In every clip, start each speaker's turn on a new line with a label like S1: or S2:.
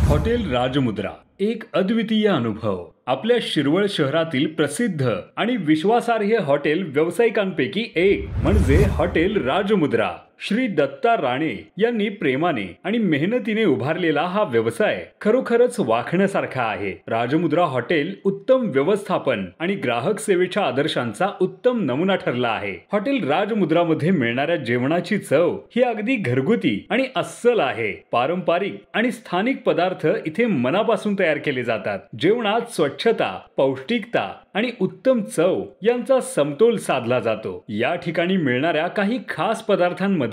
S1: Hotel राजमुद्रा एक अद्वितीय अनुभव। आपल्या शिरवळ शहरातील प्रसिद्ध आणि विश्वासार्ह हॉटेल व्यावसायिकांपैकी एक म्हणजे हॉटेल राजमुद्रा। श्री दत्ता राणे यांनी प्रेमाने आणि मेहनतीने उभारलेला हा व्यवसाय खरोखरच वाखण्यासारखा आहे। राजमुद्रा हॉटेल उत्तम व्यवस्थापन आणि ग्राहक सेवेच्या आदर्शांचा उत्तम नमुना ठरला आहे। हॉटेल राजमुद्रा मध्ये मिळणाऱ्या जेवणाची चव ही अगदी घरगुती आणि अस्सल आहे। पारंपरिक आणि स्थानिक पदार्थ इथे मनापासून तयार केले जातात। जेवणात स्वच्छता, पौष्टिकता आणि उत्तम चव यांचा समतोल साधला जातो। या ठिकाणी मिळणाऱ्या काही खास पदार्थांमध्ये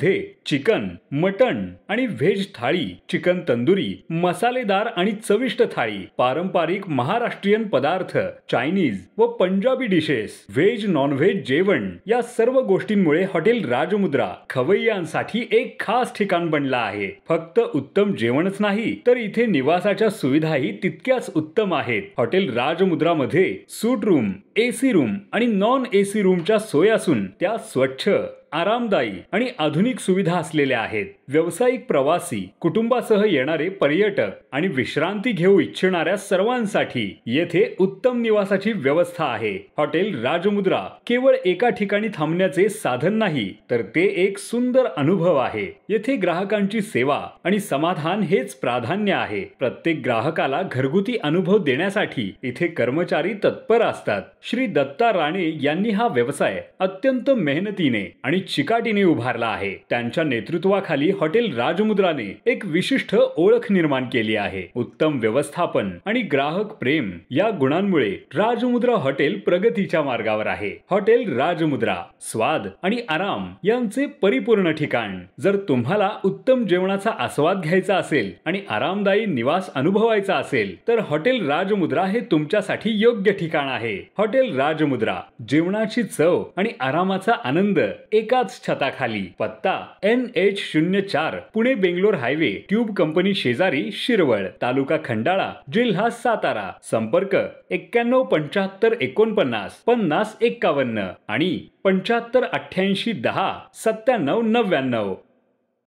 S1: चिकन, मटण आणि व्हेज थाळी, चिकन तंदुरी, मसालेदार आणि चविष्ट थाळी, पारंपरिक महाराष्ट्रीयन पदार्थ, चायनीज व Punjabi dishes, veg non veg जेवण या सर्व गोष्टींमुळे हॉटेल राजमुद्रा खवय्यांसाठी एक खास ठिकाण बनला आहे। फक्त उत्तम जेवणच नाही तर इथे निवासाच्या सुविधाही तितक्याच उत्तम आहेत। हॉटेल राजमुद्रा मध्ये सूट रूम, एसी रूम आणि नॉन एसी रूमच्या सोय असून त्या स्वच्छ, आरामदायी आणि आधुनिक सुविधा असलेल्या आहेत। व्यावसायिक प्रवासी, कुटुंबासह येणारे पर्यटक आणि विश्रांती घेऊ इच्छिणाऱ्या सर्वांसाठी येथे उत्तम निवासाची व्यवस्था आहे। हॉटेल राजमुद्रा केवळ एका ठिकाणी थांबण्याचे साधन नाही तर ते एक सुंदर अनुभव आहे। येथे ग्राहकांची सेवा आणि समाधान हेच प्राधान्य आहे। प्रत्येक ग्राहकाला घरगुती अनुभव देण्यासाठी इथे कर्मचारी तत्पर असतात। श्री दत्ता राणे यांनी हा व्यवसाय अत्यंत मेहनतीने आणि चिकाटीने उभारला आहे। त्यांच्या नेतृत्वाखाली हॉटेल राजमुद्राने एक विशिष्ट ओळख निर्माण केली आहे। उत्तम व्यवस्थापन आणि ग्राहक प्रेम या गुणांमुळे राजमुद्रा हॉटेल प्रगतीच्या मार्गावर आहे। हॉटेल राजमुद्रा स्वाद आणि आराम यांचे परिपूर्ण ठिकाण। जर तुम्हाला उत्तम जेवणाचा आस्वाद घ्यायचा असेल आणि आरामदायी निवास अनुभवायचा असेल तर हॉटेल राजमुद्रा हे तुमच्यासाठी योग्य ठिकाण आहे। हॉटेल राजमुद्रा जेवणाची चव आणि आरामाचा आनंद एकाच छताखाली। पत्ता NH04 Pune Bangalore highway, tube company शेजारी, शिरवळ, तालुका खंडाळा, जिल्हा सातारा। संपर्क 91 75 49 50 51 आणि 75 88 10 97 99।